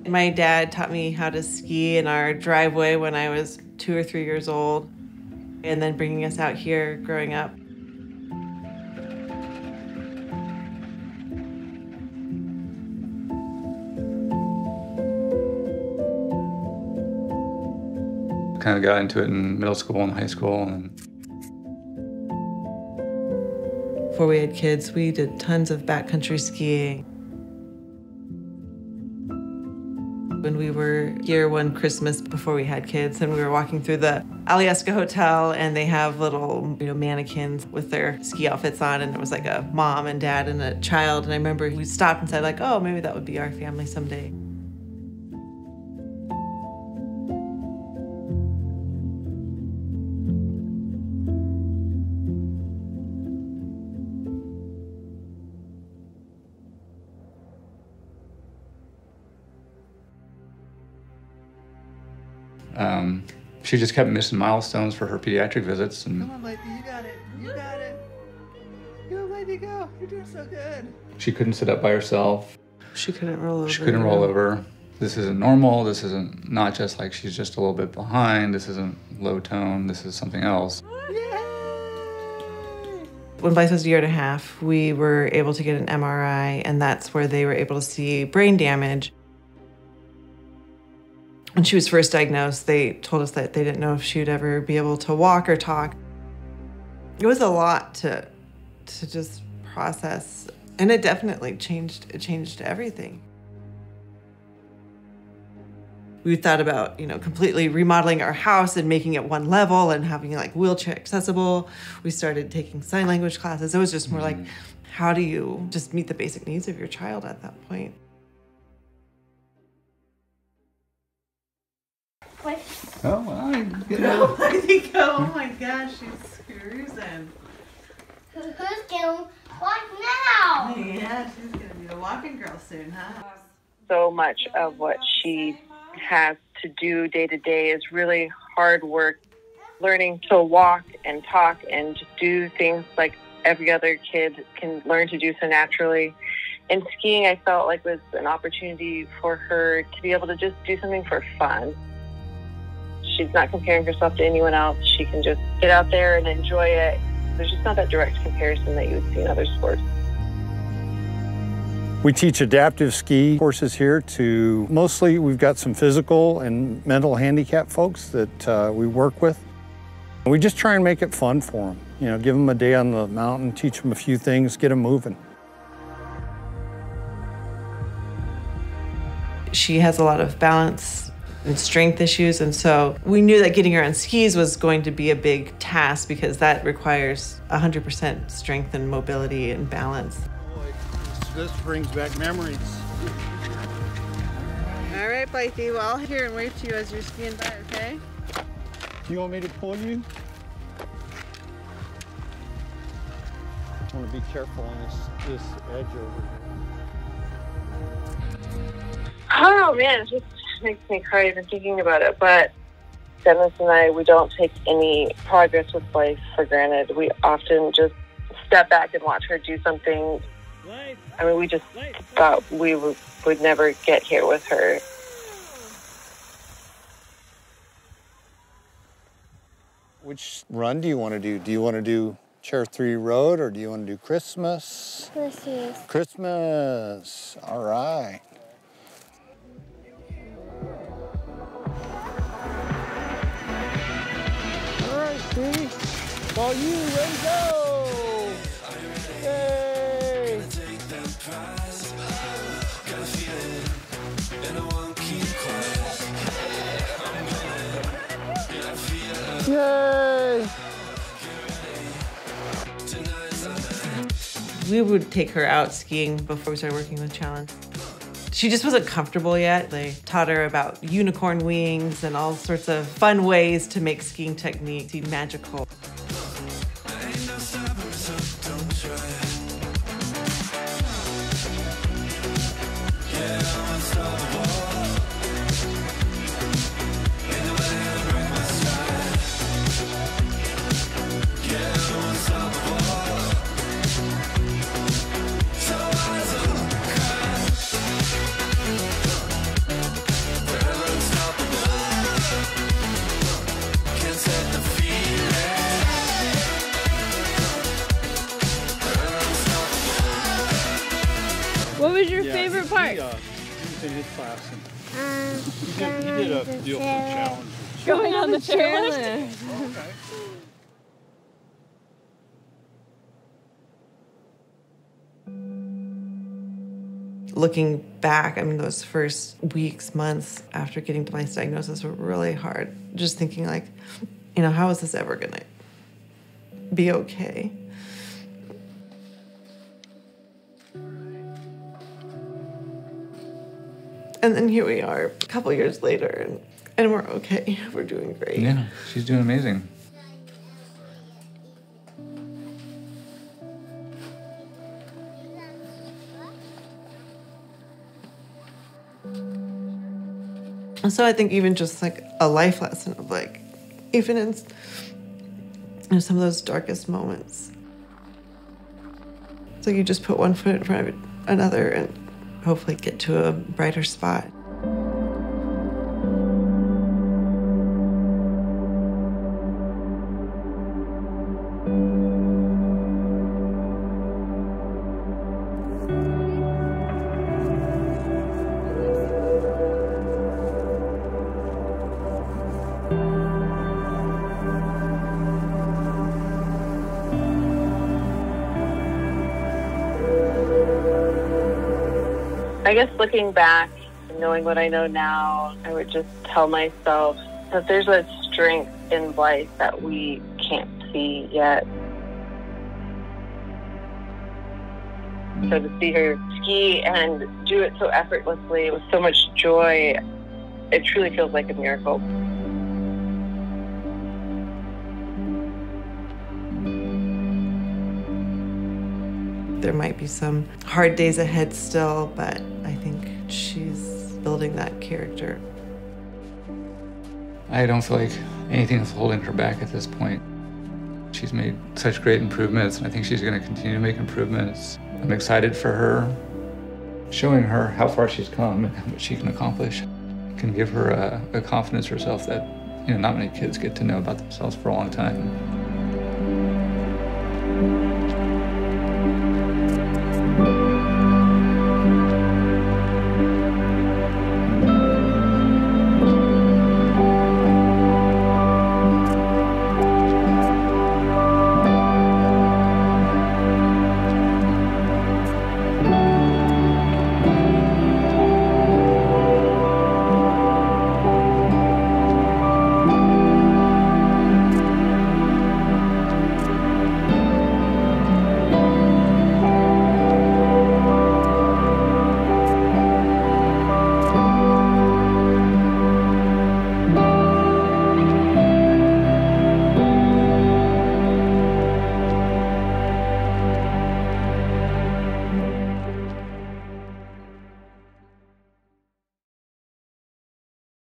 My dad taught me how to ski in our driveway when I was 2 or 3 years old, and then bringing us out here growing up. Kind of got into it in middle school and high school. And before we had kids, we did tons of backcountry skiing. When we were here one Christmas before we had kids, and we were walking through the Alyeska Hotel, and they have little, mannequins with their ski outfits on, and it was like a mom and dad and a child. And I remember we stopped and said, like, oh, maybe that would be our family someday. She just kept missing milestones for her pediatric visits. And come on, Lady, you got it. You got it. Go, Lady, go. You're doing so good. She couldn't sit up by herself. She couldn't roll over. She couldn't roll over. This isn't normal. This isn't not just like she's just a little bit behind. This isn't low tone. This is something else. Yay! When Blythe was 1.5 years, we were able to get an MRI, and that's where they were able to see brain damage. When she was first diagnosed, they told us that they didn't know if she would ever be able to walk or talk. It was a lot to just process, and it definitely changed everything. We thought about, completely remodeling our house and making it one level and having like wheelchair accessible. We started taking sign language classes. It was just more like, how do you just meet the basic needs of your child at that point? Oh, well, Oh my gosh, she's cruising. Who's gonna walk now? Yeah, she's gonna be a walking girl soon, huh? So much of what she has to do day to day is really hard work. Learning to walk and talk and just do things like every other kid can learn to do so naturally. And skiing, I felt like was an opportunity for her to be able to just do something for fun. She's not comparing herself to anyone else. She can just get out there and enjoy it. There's just not that direct comparison that you would see in other sports. We teach adaptive ski courses here to mostly, we've got some physical and mental handicap folks that we work with. We just try and make it fun for them. Give them a day on the mountain, teach them a few things, get them moving. She has a lot of balance and strength issues, and so we knew that getting her on skis was going to be a big task because that requires 100% strength and mobility and balance. This brings back memories. All right, Blythe, well, I'll hear and wave to you as you're skiing by, okay? Do you want me to pull you? I want to be careful on this edge over here. Oh man, it just makes me cry even thinking about it. But Dennis and I, we don't take any progress with life for granted. We often just step back and watch her do something. I mean, we just thought we would never get here with her. Which run do you want to do? Do you want to do Chair 3 Road or do you want to do Christmas? Christmas. Christmas. All right. All right, Stevie. All you, ready to go. Yay. Yay. We would take her out skiing before we started working with Challenge. She just wasn't comfortable yet. They taught her about unicorn wings and all sorts of fun ways to make skiing techniques seem magical. What was your favorite part? He was in his class. And he Going did on a the deal for chairlift. challenge. Going on the chairlift. Okay. Looking back, I mean, those first weeks, months after getting device diagnosis were really hard. Just thinking like, you know, how is this ever gonna be okay? And then here we are, a couple years later, and we're okay. We're doing great. Yeah, she's doing amazing. And so I think even just like a life lesson of like, even in some of those darkest moments, it's like you just put one foot in front of another and hopefully get to a brighter spot. I guess looking back and knowing what I know now, I would just tell myself that there's a strength in Blythe that we can't see yet. So to see her ski and do it so effortlessly with so much joy, it truly feels like a miracle. There might be some hard days ahead still, but I think she's building that character. I don't feel like anything is holding her back at this point. She's made such great improvements, and I think she's going to continue to make improvements. I'm excited for her, showing her how far she's come and what she can accomplish. Can give her a confidence herself that, you know, not many kids get to know about themselves for a long time.